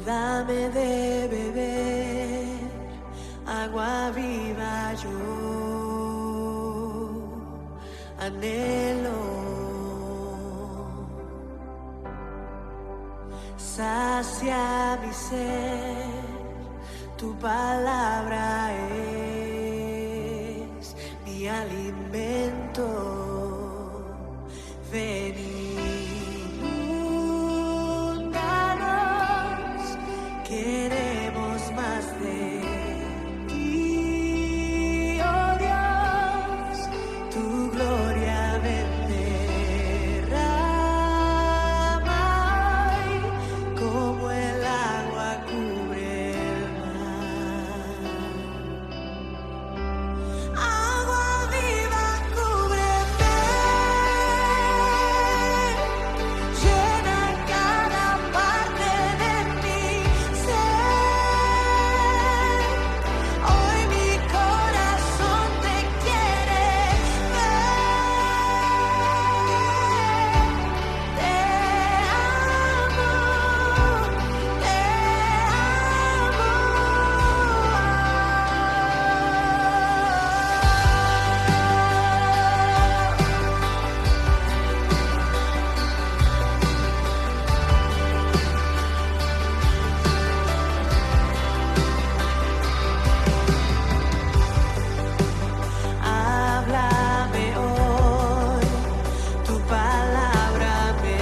Dame de beber agua viva, yo anhelo. Sacia mi ser, tu palabra es mi alimento. Ven, inúndanos, queremos más de ti, oh Dios, tu gloria ven derrama hoy, como el agua cubre el mar. Agua viva, cúbreme, llena cada parte de mi ser. Hoy mi corazón te quiere ver. Te amo, te Háblame hoy, tu palabra me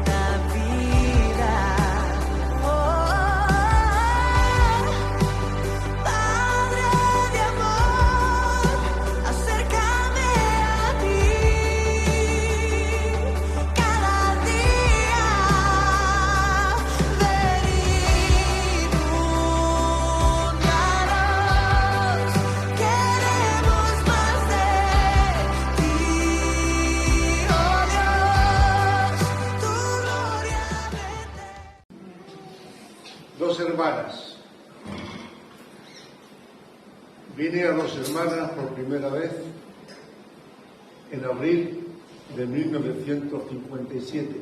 da vida. Padre de amor, acércame a ti cada día. Ven, inúndanos, queremos más de ti, oh Dios, tu gloria vete. Dos hermanas. Vine a Dos Hermanas por primera vez en abril de 1957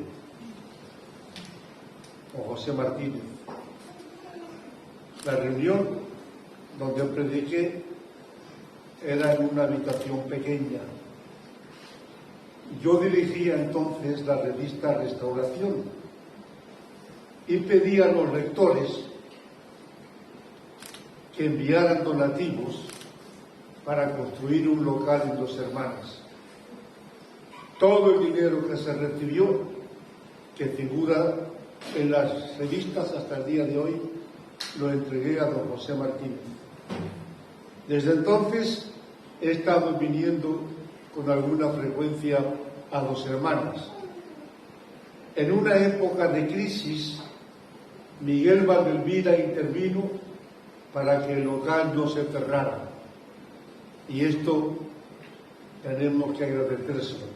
con José Martínez. La reunión donde prediqué era en una habitación pequeña. Yo dirigía entonces la revista Restauración y pedí a los lectores que enviaran donativos para construir un local en Dos Hermanas. Todo el dinero que se recibió, que figura en las revistas hasta el día de hoy, lo entregué a don José Martínez. Desde entonces he estado viniendo con alguna frecuencia a Dos Hermanas. En una época de crisis, Miguel Valdelvira intervino para que el local no se cerrara. Y esto tenemos que agradecérselo.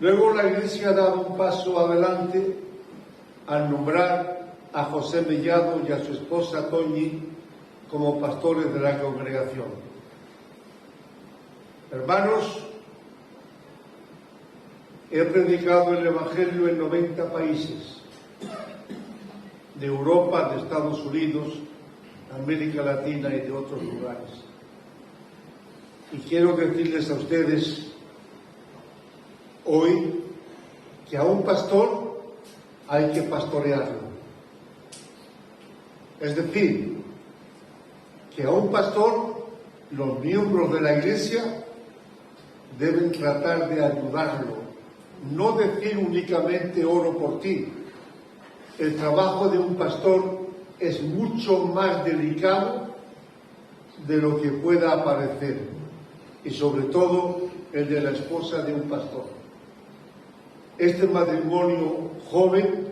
Luego la Iglesia ha dado un paso adelante al nombrar a José Mellado y a su esposa Toñi como pastores de la congregación. Hermanos, he predicado el Evangelio en 90 países de Europa, de Estados Unidos, América Latina y de otros lugares. Y quiero decirles a ustedes hoy que a un pastor hay que pastorearlo. Es decir, que a un pastor los miembros de la Iglesia deben tratar de ayudarlo, no decir únicamente oro por ti. El trabajo de un pastor es mucho más delicado de lo que pueda parecer, y sobre todo el de la esposa de un pastor. Este matrimonio joven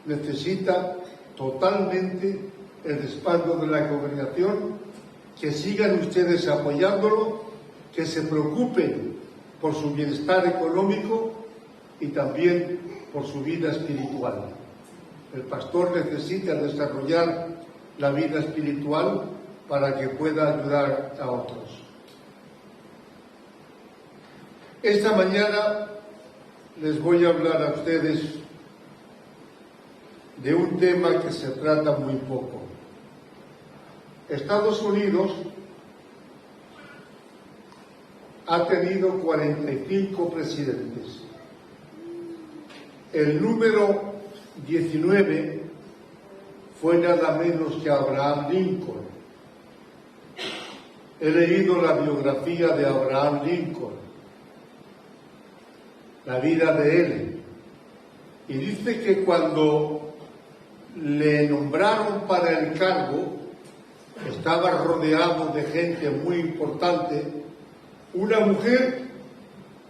necesita totalmente el respaldo de la congregación, que sigan ustedes apoyándolo, que se preocupen por su bienestar económico y también por su vida espiritual. El pastor necesita desarrollar la vida espiritual para que pueda ayudar a otros. Esta mañana les voy a hablar a ustedes de un tema que se trata muy poco. Estados Unidos ha tenido 45 presidentes. El número 19 fue nada menos que Abraham Lincoln. He leído la biografía de Abraham Lincoln, la vida de él, y dice que cuando le nombraron para el cargo, estaba rodeado de gente muy importante. Una mujer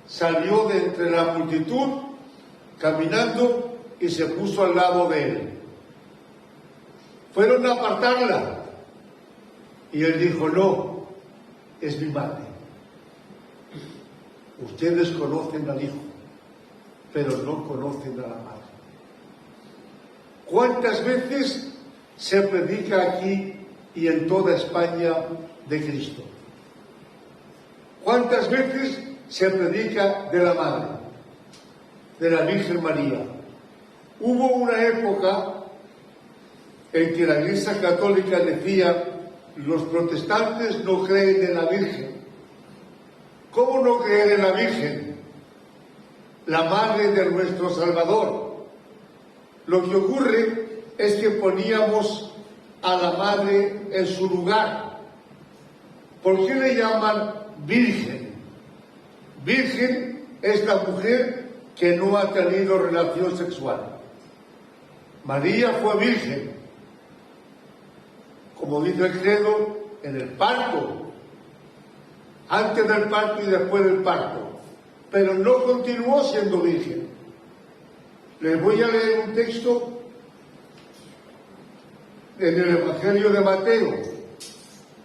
salió de entre la multitud caminando y se puso al lado de él. Fueron a apartarla y él dijo: no, es mi madre. Ustedes conocen al hijo, pero no conocen a la madre. ¿Cuántas veces se predica aquí y en toda España de Cristo? ¿Cuántas veces se predica de la Madre, de la Virgen María? Hubo una época en que la Iglesia Católica decía: los protestantes no creen en la Virgen. ¿Cómo no creer en la Virgen? La Madre de nuestro Salvador. Lo que ocurre es que poníamos a la Madre en su lugar. ¿Por qué le llaman Virgen? Virgen es la mujer que no ha tenido relación sexual. María fue virgen, como dice el credo, en el parto, antes del parto y después del parto, pero no continuó siendo virgen. Les voy a leer un texto en el Evangelio de Mateo.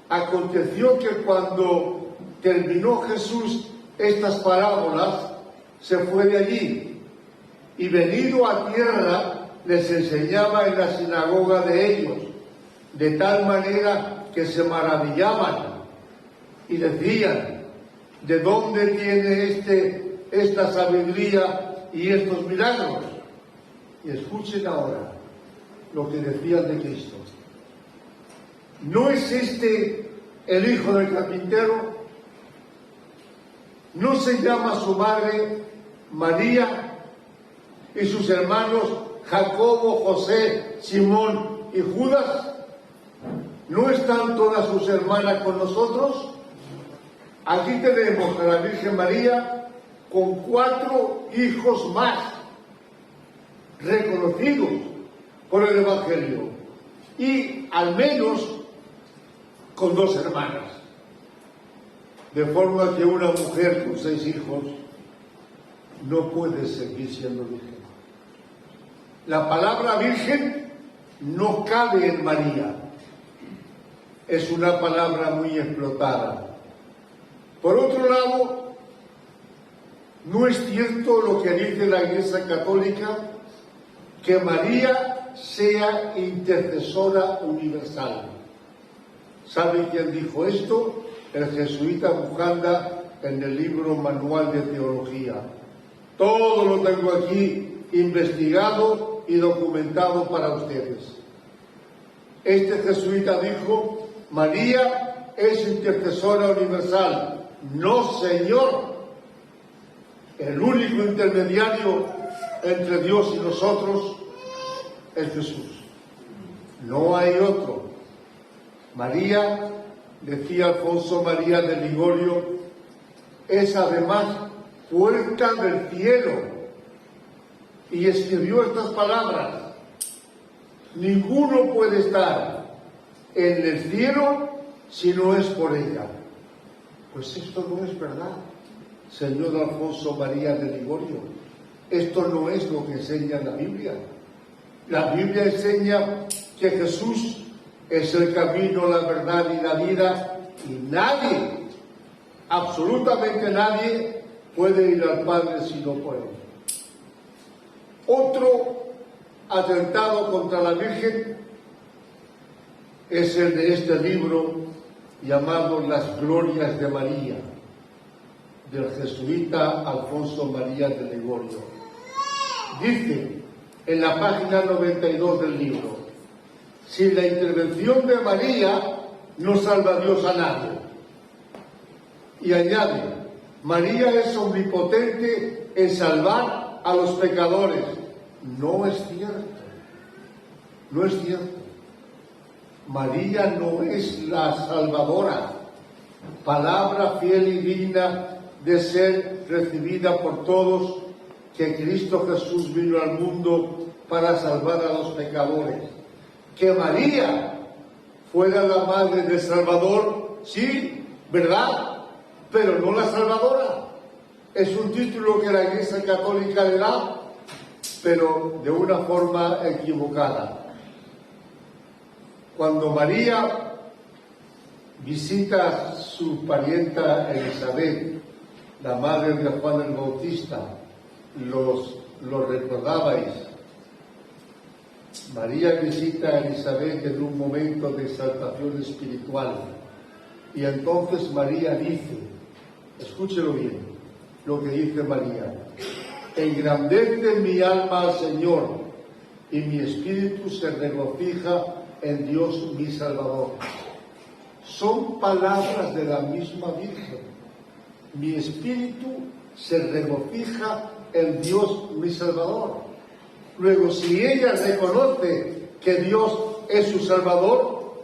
Aconteció que cuando terminó Jesús estas parábolas, se fue de allí y venido a tierra les enseñaba en la sinagoga de ellos, de tal manera que se maravillaban y decían: ¿de dónde tiene esta sabiduría y estos milagros? Y escuchen ahora lo que decían de Cristo. ¿No es este el hijo del carpintero? ¿No se llama su madre María y sus hermanos Jacobo, José, Simón y Judas? ¿No están todas sus hermanas con nosotros? Aquí tenemos a la Virgen María con 4 hijos más, reconocidos por el Evangelio, y al menos con 2 hermanas. De forma que una mujer con 6 hijos no puede seguir siendo virgen. La palabra virgen no cabe en María. Es una palabra muy explotada. Por otro lado, no es cierto lo que dice la Iglesia Católica, que María sea intercesora universal. ¿Saben quién dijo esto? El jesuita Bujanda, en el libro Manual de Teología. Todo lo tengo aquí investigado y documentado para ustedes. Este jesuita dijo: María es intercesora universal. No, señor. El único intermediario entre Dios y nosotros es Jesús. No hay otro. María, decía Alfonso María de Ligorio, es además puerta del cielo. Y escribió estas palabras: ninguno puede estar en el cielo si no es por ella. Pues esto no es verdad, señor Alfonso María de Ligorio. Esto no es lo que enseña la Biblia. La Biblia enseña que Jesús es el camino, la verdad y la vida, y nadie, absolutamente nadie, puede ir al Padre si no puede. Otro atentado contra la Virgen es el de este libro llamado Las Glorias de María, del jesuita Alfonso María de Ligorio. Dice en la página 92 del libro. Sin la intervención de María, no salva Dios a nadie. Y añade, María es omnipotente en salvar a los pecadores. No es cierto. No es cierto. María no es la salvadora, palabra fiel y digna de ser recibida por todos, que Cristo Jesús vino al mundo para salvar a los pecadores. Que María fuera la madre del Salvador, sí, ¿verdad? Pero no la salvadora. Es un título que la Iglesia Católica le da, pero de una forma equivocada. Cuando María visita a su parienta Elizabeth, la madre de Juan el Bautista, lo recordabais. María visita a Elizabeth en un momento de exaltación espiritual. Y entonces María dice, escúchelo bien, lo que dice María: engrandece mi alma al Señor, y mi espíritu se regocija en Dios mi Salvador. Son palabras de la misma Virgen. Mi espíritu se regocija en Dios mi Salvador. Luego, si ella reconoce que Dios es su Salvador,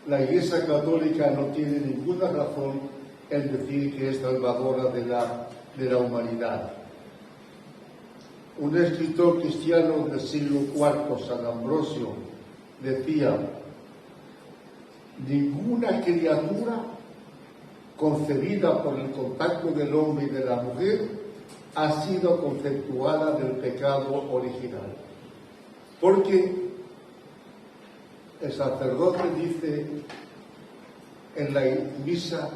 la Iglesia Católica no tiene ninguna razón en decir que es salvadora de la humanidad. Un escritor cristiano del siglo IV, San Ambrosio, decía: ninguna criatura concebida por el contacto del hombre y de la mujer ha sido conceptuada del pecado original. Porque el sacerdote dice en la misa: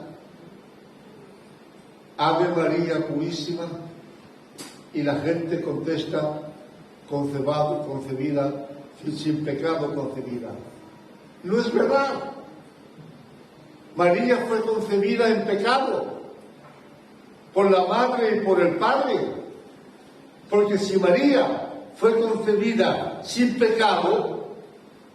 Ave María Purísima, y la gente contesta: concebida, sin pecado concebida. No es verdad. María fue concebida en pecado por la madre y por el padre. Porque si María fue concebida sin pecado,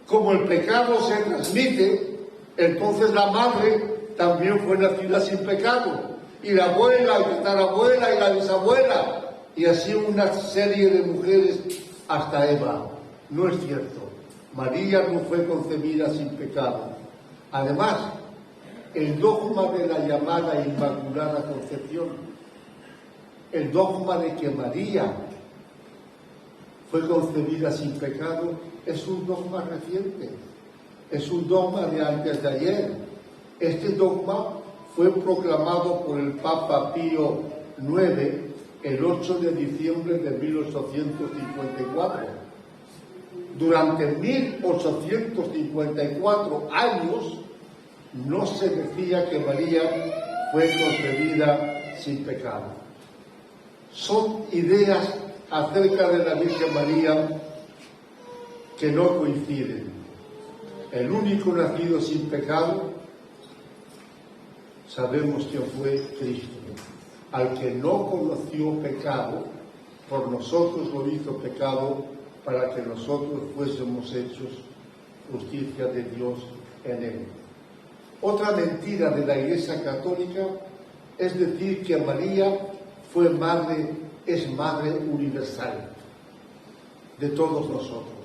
como el pecado se transmite, entonces la madre también fue nacida sin pecado. Y la abuela, y la tatarabuela, y la bisabuela, y así una serie de mujeres hasta Eva. No es cierto. María no fue concebida sin pecado. Además, el dogma de la llamada Inmaculada Concepción, el dogma de que María fue concebida sin pecado, es un dogma reciente, es un dogma de antes de ayer. Este dogma fue proclamado por el Papa Pío IX el 8 de diciembre de 1854. Durante 1854 años no se decía que María fue concebida sin pecado. Son ideas acerca de la Virgen María que no coinciden. El único nacido sin pecado, sabemos quién fue: Cristo. Al que no conoció pecado, por nosotros lo hizo pecado, para que nosotros fuésemos hechos justicia de Dios en él. Otra mentira de la Iglesia Católica es decir que María es madre universal de todos nosotros.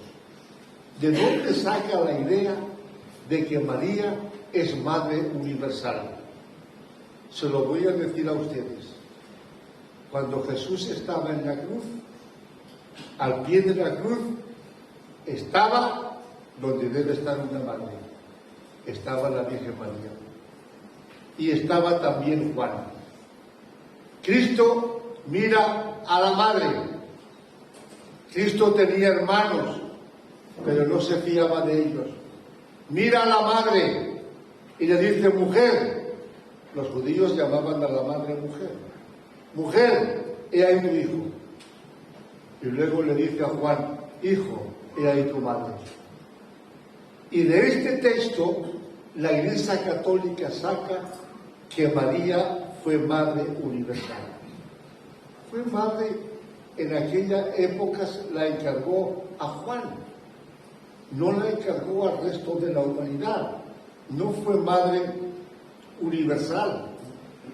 ¿De dónde saca la idea de que María es madre universal? Se lo voy a decir a ustedes. Cuando Jesús estaba en la cruz, al pie de la cruz, estaba donde debe estar una madre. Estaba la Virgen María. Y estaba también Juan. Cristo mira a la madre. Cristo tenía hermanos, pero no se fiaba de ellos. Mira a la madre y le dice: mujer. Los judíos llamaban a la madre mujer. Mujer, he ahí tu hijo. Y luego le dice a Juan: hijo, he ahí tu madre. Y de este texto la Iglesia Católica saca que María fue madre universal. Fue madre en aquella época la encargó a Juan, no la encargó al resto de la humanidad, no fue madre universal.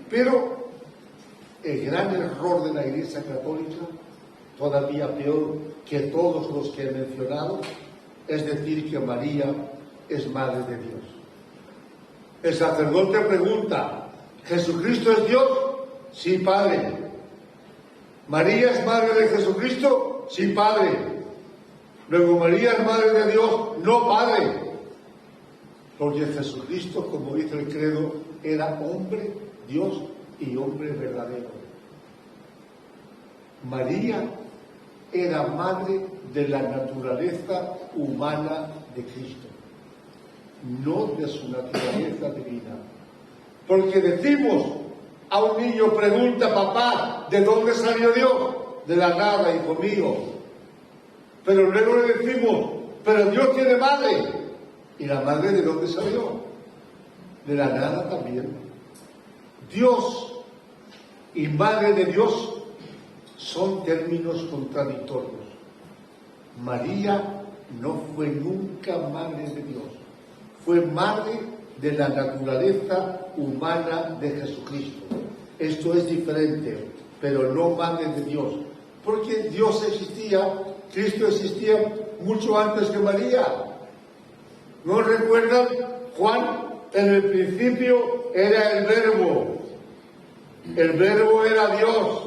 Pero el gran error de la Iglesia Católica, todavía peor que todos los que he mencionado, es decir que María es madre de Dios. El sacerdote pregunta: ¿Jesucristo es Dios? Sí, Padre. ¿María es madre de Jesucristo? Sí, Padre. Luego, ¿María es madre de Dios? No, Padre. Porque Jesucristo, como dice el credo, era hombre, Dios y hombre verdadero. María era madre de la naturaleza humana de Cristo, no de su naturaleza divina. Porque decimos, a un niño pregunta: papá, ¿de dónde salió Dios? De la nada, hijo mío. Pero luego le decimos: pero Dios tiene madre. ¿Y la madre de dónde salió? De la nada también. Dios y madre de Dios son términos contradictorios. María no fue nunca madre de Dios, fue madre de la naturaleza humana de Jesucristo. Esto es diferente, pero no madre de Dios, porque Dios existía, Cristo existía mucho antes que María. ¿No recuerdan? Juan, en el principio era el Verbo era Dios.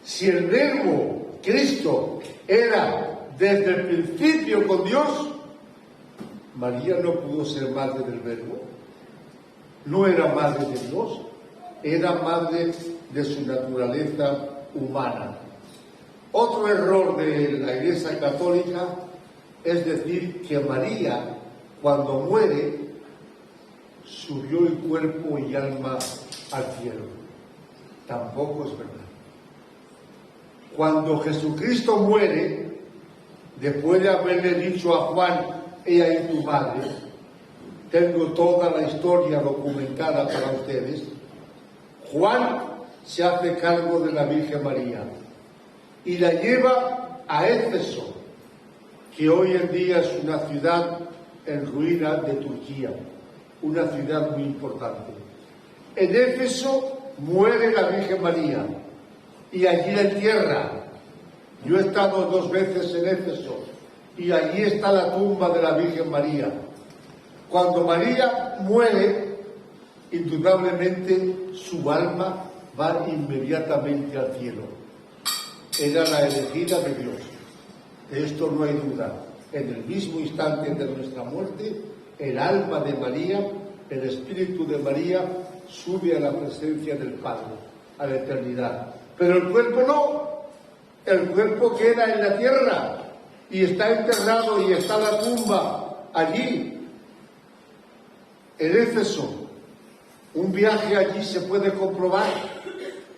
Si el Verbo, Cristo, era desde el principio con Dios, María no pudo ser madre del Verbo. No era madre de Dios, era madre de su naturaleza humana. Otro error de la Iglesia Católica es decir que María, cuando muere, subió el cuerpo y alma al cielo. Tampoco es verdad. Cuando Jesucristo muere, después de haberle dicho a Juan: he ahí tu madre, tengo toda la historia documentada para ustedes, Juan se hace cargo de la Virgen María y la lleva a Éfeso, que hoy en día es una ciudad en ruina de Turquía, una ciudad muy importante. En Éfeso muere la Virgen María y allí la entierra. Yo he estado 2 veces en Éfeso y allí está la tumba de la Virgen María. Cuando María muere, indudablemente su alma va inmediatamente al cielo. Era la elegida de Dios. De esto no hay duda. En el mismo instante de nuestra muerte, el alma de María, el espíritu de María, sube a la presencia del Padre, a la eternidad. Pero el cuerpo no. El cuerpo queda en la tierra y está enterrado y está la tumba allí. En Éfeso, un viaje allí se puede comprobar.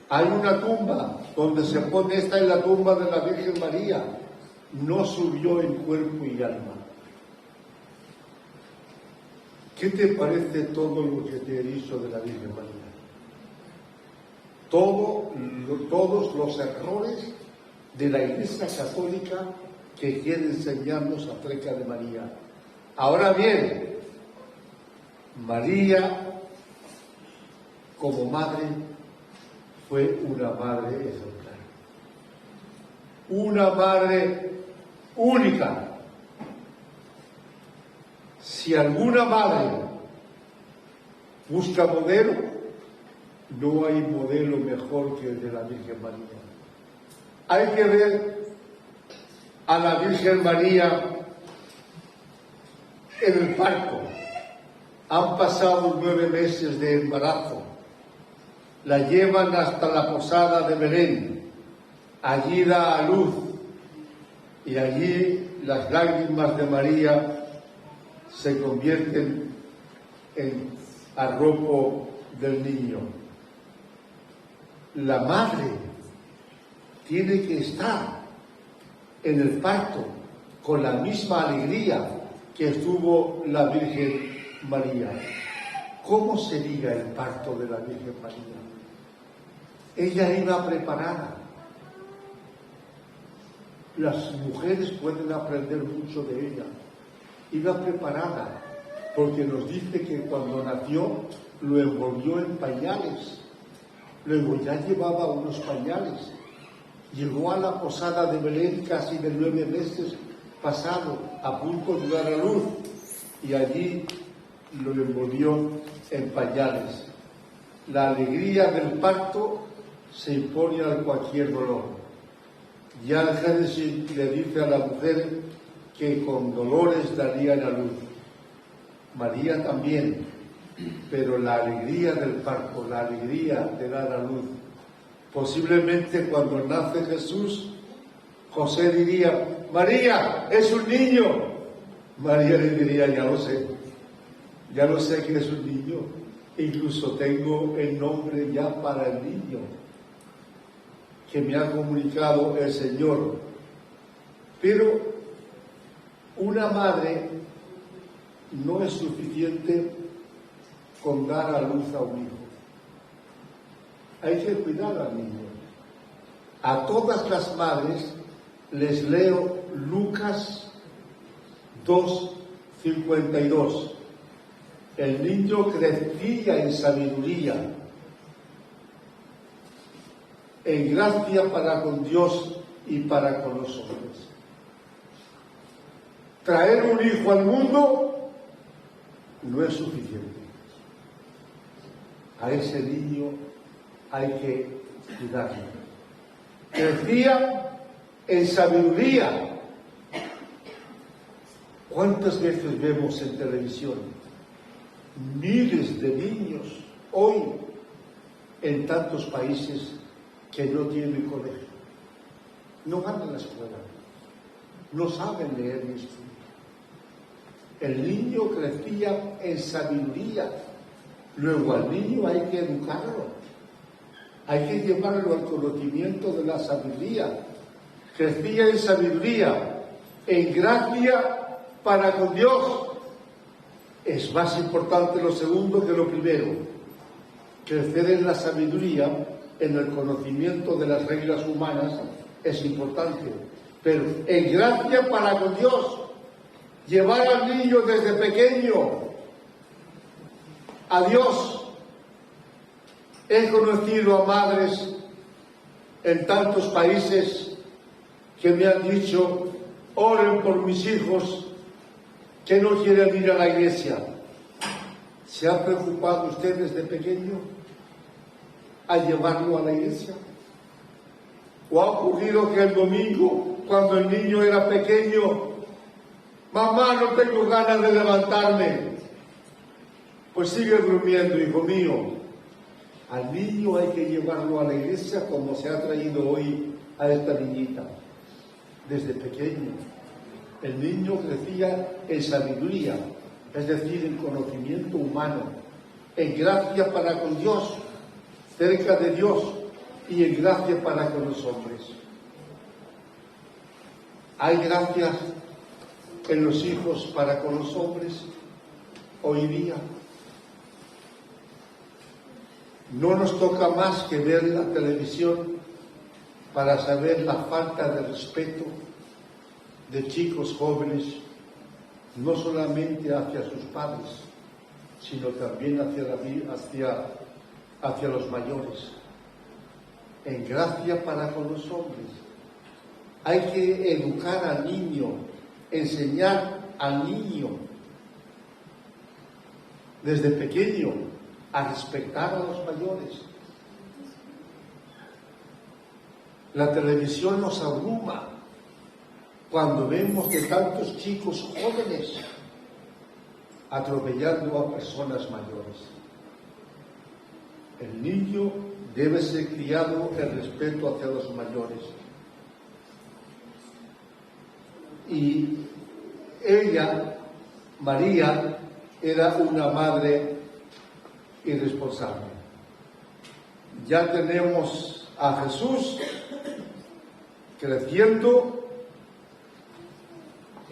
Hay una tumba donde se pone: esta es la tumba de la Virgen María. No subió en cuerpo y alma. ¿Qué te parece todo lo que te he dicho de la Virgen María? Todos los errores de la Iglesia Católica que quiere enseñarnos acerca de María. Ahora bien, María, como madre, fue una madre ejemplar. Una madre única. Si alguna madre busca modelo, no hay modelo mejor que el de la Virgen María. Hay que ver a la Virgen María en el parto. Han pasado 9 meses de embarazo. La llevan hasta la posada de Belén. Allí da a luz. Y allí las lágrimas de María se convierten en arropo del niño. La madre tiene que estar en el parto con la misma alegría que estuvo la Virgen María. ¿Cómo sería el parto de la Virgen María? Ella iba preparada. Las mujeres pueden aprender mucho de ella. Iba preparada, porque nos dice que cuando nació lo envolvió en pañales. Luego ya llevaba unos pañales. Llegó a la posada de Belén casi de 9 meses pasado, a punto de dar a luz, y allí lo envolvió en pañales. La alegría del parto se impone a cualquier dolor. Ya el Génesis le dice a la mujer que con dolores darían a luz. María también, pero la alegría del parto, la alegría de dar a luz. Posiblemente cuando nace Jesús, José diría: María, es un niño. María le diría: ya lo sé que es un niño, incluso tengo el nombre ya para el niño que me ha comunicado el Señor. Pero una madre no es suficiente con dar a luz a un hijo. Hay que cuidar al niño. A todas las madres les leo Lucas 2:52. El niño crecía en sabiduría, en gracia para con Dios y para con los hombres. Traer un hijo al mundo no es suficiente. A ese niño hay que cuidarlo. Crecía en sabiduría. ¿Cuántas veces vemos en televisión miles de niños hoy en tantos países que no tienen colegio? No van a la escuela, no saben leer ni escribir. El niño crecía en sabiduría. Luego al niño hay que educarlo, hay que llevarlo al conocimiento de la sabiduría. Crecía en sabiduría, en gracia para con Dios. Es más importante lo segundo que lo primero. Crecer en la sabiduría, en el conocimiento de las reglas humanas, es importante. Pero en gracia para con Dios. Llevar al niño desde pequeño a Dios. He conocido a madres en tantos países que me han dicho: oren por mis hijos que no quieren ir a la iglesia. ¿Se ha preocupado usted desde pequeño a llevarlo a la iglesia? ¿O ha ocurrido que el domingo, cuando el niño era pequeño: mamá, no tengo ganas de levantarme? Pues sigue durmiendo, hijo mío. Al niño hay que llevarlo a la iglesia como se ha traído hoy a esta niñita, desde pequeño. El niño crecía en sabiduría, es decir, en conocimiento humano, en gracia para con Dios, cerca de Dios, y en gracia para con los hombres. ¿Hay gracia en los hijos para con los hombres hoy día? No nos toca más que ver la televisión para saber la falta de respeto de chicos jóvenes, no solamente hacia sus padres, sino también hacia los mayores. En gracia para con los hombres. Hay que educar al niño, enseñar al niño desde pequeño a respetar a los mayores. La televisión nos abruma cuando vemos de tantos chicos jóvenes atropellando a personas mayores. El niño debe ser criado en respeto hacia los mayores. Y ella, María, era una madre irresponsable. Ya tenemos a Jesús creciendo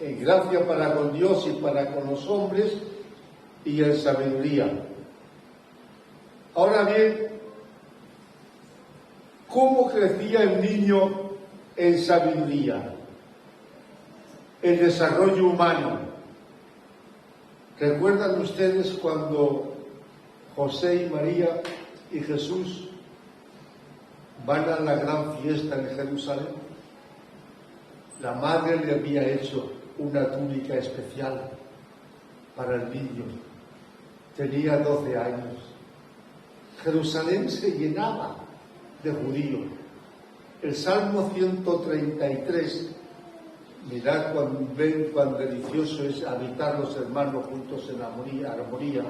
en gracia para con Dios y para con los hombres y en sabiduría. Ahora bien, ¿cómo crecía el niño en sabiduría? el desarrollo humano. ¿Recuerdan ustedes cuando José y María y Jesús van a la gran fiesta en Jerusalén? La madre le había hecho una túnica especial para el niño. Tenía 12 años. Jerusalén se llenaba de judíos. El Salmo 133, mirad cuán delicioso es habitar los hermanos juntos en armonía.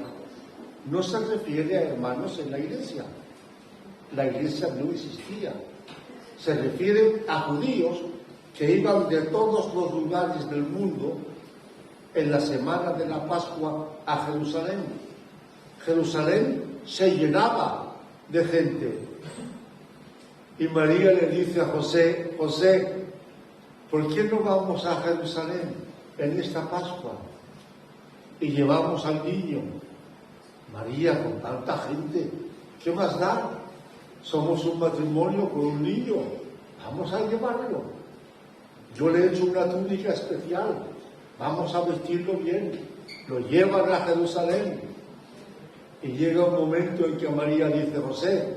No se refiere a hermanos en la iglesia. La iglesia no existía. Se refiere a judíos que iban de todos los lugares del mundo en la semana de la Pascua a Jerusalén. Jerusalén se llenaba de gente. Y María le dice a José: José, ¿por qué no vamos a Jerusalén en esta Pascua y llevamos al niño? María, con tanta gente, ¿qué más da? Somos un matrimonio con un niño, vamos a llevarlo. Yo le he hecho una túnica especial, vamos a vestirlo bien. Lo llevan a Jerusalén. Y llega un momento en que María dice: José,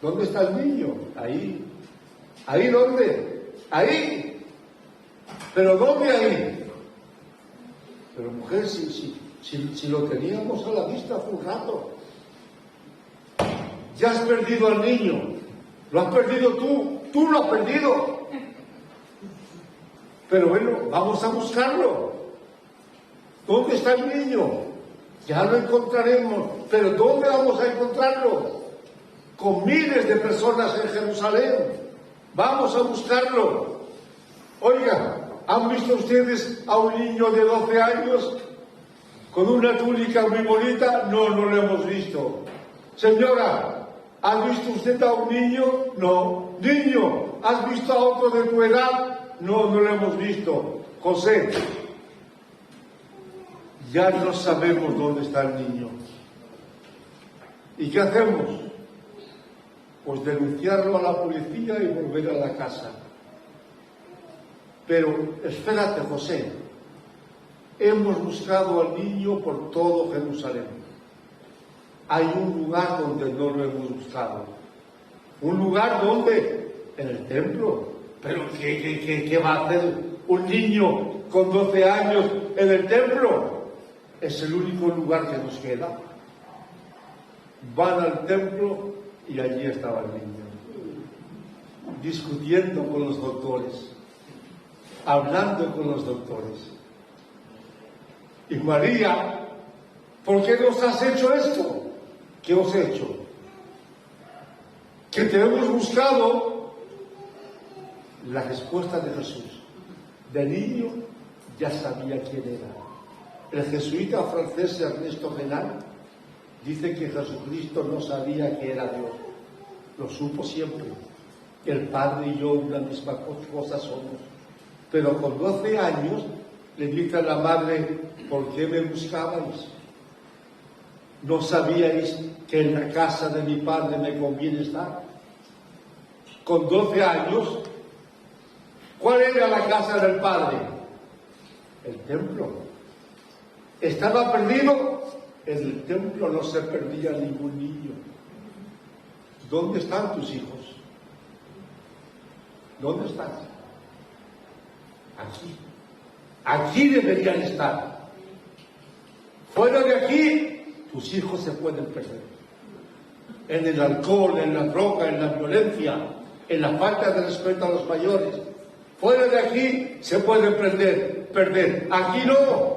¿dónde está el niño? Ahí. ¿Ahí dónde? Ahí. ¿Pero dónde ahí? Pero mujer, si lo teníamos a la vista hace un rato. Ya has perdido al niño. Lo has perdido tú lo has perdido. Pero bueno, vamos a buscarlo. ¿Dónde está el niño? Ya lo encontraremos. ¿Pero dónde vamos a encontrarlo? Con miles de personas en Jerusalén. Vamos a buscarlo. Oiga, ¿han visto ustedes a un niño de 12 años con una túnica muy bonita? No, no lo hemos visto. Señora, ¿ha visto usted a un niño? No. Niño, ¿has visto a otro de tu edad? No, no lo hemos visto. José, ya no sabemos dónde está el niño. ¿Y qué hacemos? Pues denunciarlo a la policía y volver a la casa. Pero espérate, José, hemos buscado al niño por todo Jerusalén. Hay un lugar donde no lo hemos buscado. ¿Un lugar donde? En el templo. ¿Pero qué va a hacer un niño con 12 años en el templo? Es el único lugar que nos queda. Van al templo y allí estaba el niño, discutiendo con los doctores, hablando con los doctores. Y María, ¿por qué nos has hecho esto? ¿Qué os he hecho? Que te hemos buscado. La respuesta de Jesús: de niño ya sabía quién era. El jesuita francés Ernesto Renard dice que Jesucristo no sabía que era Dios. Lo supo siempre. El Padre y yo una misma cosa somos. Pero con 12 años le dice a la madre: ¿por qué me buscabais? ¿No sabíais que en la casa de mi Padre me conviene estar? Con 12 años, ¿cuál era la casa del Padre? El templo. ¿Estaba perdido? En el templo no se perdía ningún niño. ¿Dónde están tus hijos? ¿Dónde están? Aquí. Aquí deberían estar. Fuera de aquí, tus hijos se pueden perder. En el alcohol, en la droga, en la violencia, en la falta de respeto a los mayores. Fuera de aquí se pueden perder. Aquí no.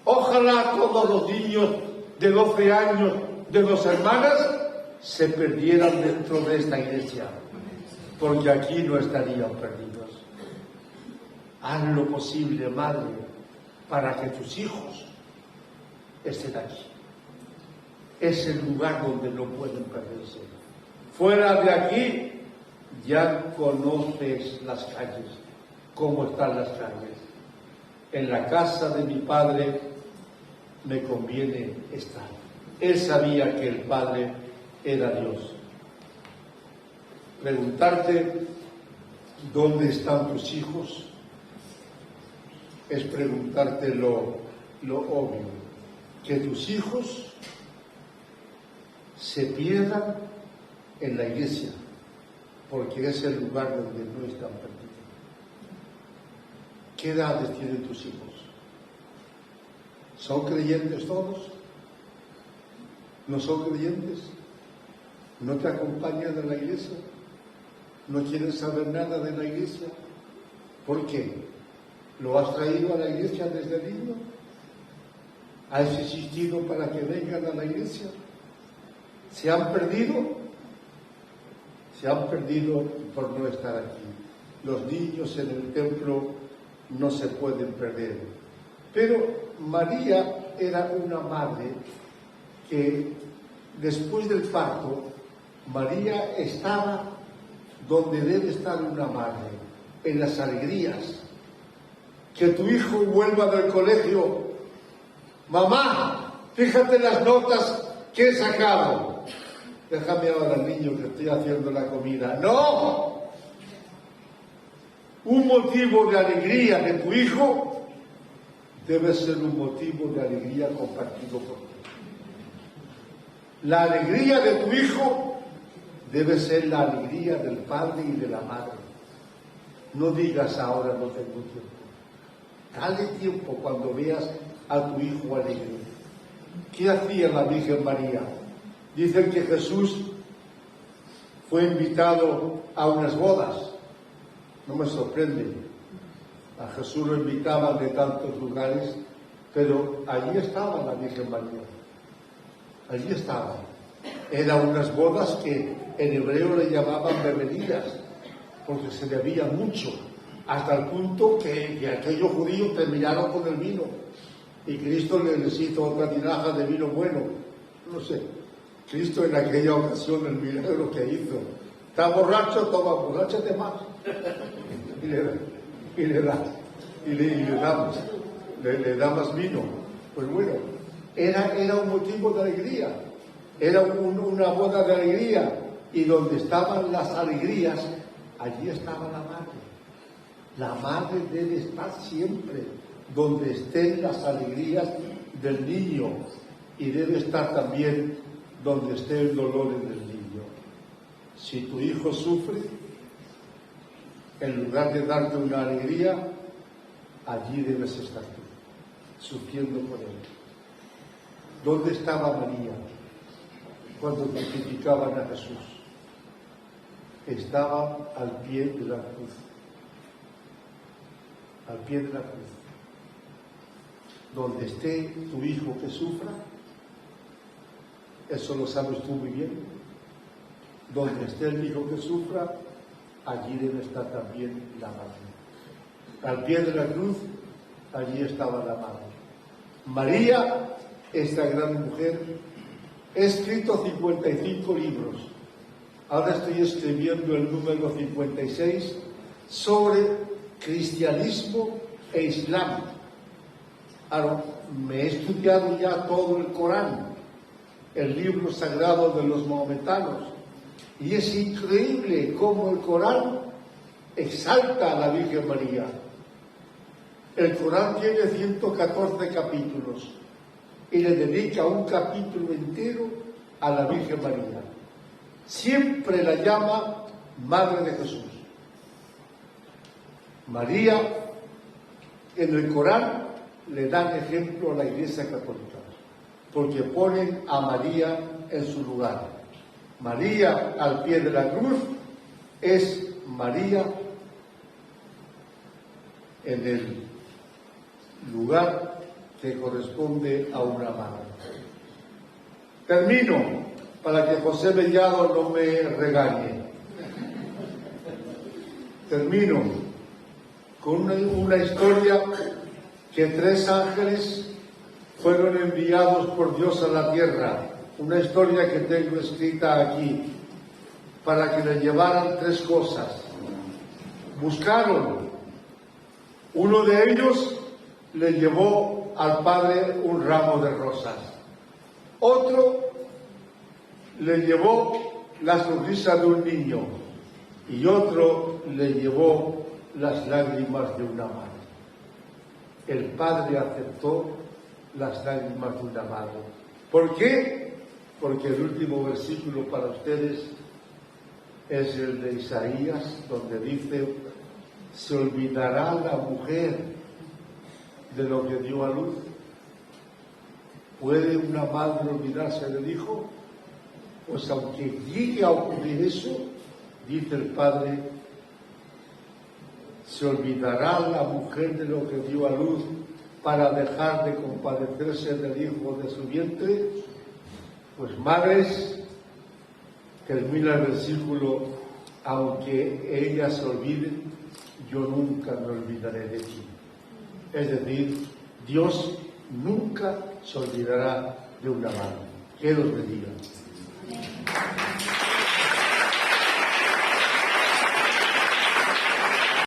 Ojalá todos los niños de 12 años de 2 hermanas se perdieran dentro de esta iglesia, porque aquí no estarían perdidos. Haz lo posible, madre, para que tus hijos estén aquí. Es el lugar donde no pueden perderse. Fuera de aquí ya conoces las calles, cómo están las calles. En la casa de mi Padre me conviene estar. Él sabía que el Padre era Dios. Preguntarte: ¿dónde están tus hijos? es preguntarte lo obvio, que tus hijos se pierdan en la iglesia, porque es el lugar donde no están perdidos. ¿Qué edades tienen tus hijos? ¿Son creyentes todos? ¿No son creyentes? ¿No te acompañan a la iglesia? ¿No quieren saber nada de la iglesia? ¿Por qué? ¿Lo has traído a la iglesia desde niño? ¿Has insistido para que vengan a la iglesia? ¿Se han perdido? Se han perdido por no estar aquí. Los niños en el templo no se pueden perder. Pero María era una madre que después del parto, María estaba donde debe estar una madre, en las alegrías. Que tu hijo vuelva del colegio, mamá, fíjate las notas que he sacado. Déjame ahora al niño que estoy haciendo la comida. ¡No! Un motivo de alegría de tu hijo debe ser un motivo de alegría compartido por ti. La alegría de tu hijo debe ser la alegría del padre y de la madre. No digas ahora no tengo tiempo. Dale tiempo cuando veas a tu hijo alegre. ¿Qué hacía la Virgen María? Dicen que Jesús fue invitado a unas bodas. No me sorprende. A Jesús lo invitaban de tantos lugares, pero allí estaba la Virgen María. Allí estaba. Eran unas bodas que en hebreo le llamaban beberías, porque se bebía mucho, hasta el punto que aquellos judíos terminaron con el vino. Y Cristo les hizo otra tinaja de vino bueno. No sé. Cristo en aquella ocasión, el milagro que hizo. Está borracho, toma, borráchate más. Y le da más vino. Pues bueno, era un motivo de alegría. Era una boda de alegría. Y donde estaban las alegrías, allí estaba la madre. La madre debe estar siempre donde estén las alegrías del niño. Y debe estar también donde esté el dolor del niño. Si tu hijo sufre, en lugar de darte una alegría, allí debes estar tú, sufriendo por él. ¿Dónde estaba María cuando crucificaban a Jesús? Estaba al pie de la cruz. Al pie de la cruz. Donde esté tu hijo que sufra, eso lo sabes tú muy bien. Donde esté el hijo que sufra, allí debe estar también la madre. Al pie de la cruz, allí estaba la madre. María, esta gran mujer, he escrito 55 libros. Ahora estoy escribiendo el número 56 sobre cristianismo e islam. Ahora, me he estudiado ya todo el Corán, el libro sagrado de los maometanos, y es increíble cómo el Corán exalta a la Virgen María. El Corán tiene 114 capítulos y le dedica un capítulo entero a la Virgen María. Siempre la llama Madre de Jesús. María, en el Corán le dan ejemplo a la Iglesia Católica, porque ponen a María en su lugar. María al pie de la cruz es María en el lugar que corresponde a una madre. Termino para que José Mellado no me regañe. Termino con una historia que 3 ángeles fueron enviados por Dios a la tierra. Una historia que tengo escrita aquí, para que le llevaran 3 cosas. Buscaron. Uno de ellos le llevó al padre un ramo de rosas. Otro le llevó la sonrisa de un niño. Y otro le llevó las lágrimas de una madre. el Padre aceptó las lágrimas de una madre. ¿Por qué? Porque el último versículo para ustedes es el de Isaías, donde dice: se olvidará la mujer de lo que dio a luz. ¿Puede una madre olvidarse del hijo? Pues aunque llegue a ocurrir eso, dice el Padre, se olvidará la mujer de lo que dio a luz para dejar de compadecerse del hijo de su vientre. Pues madres, termina el versículo, aunque ellas se olviden, yo nunca me olvidaré de ti. Es decir, Dios nunca se olvidará de una madre. Que los bendiga.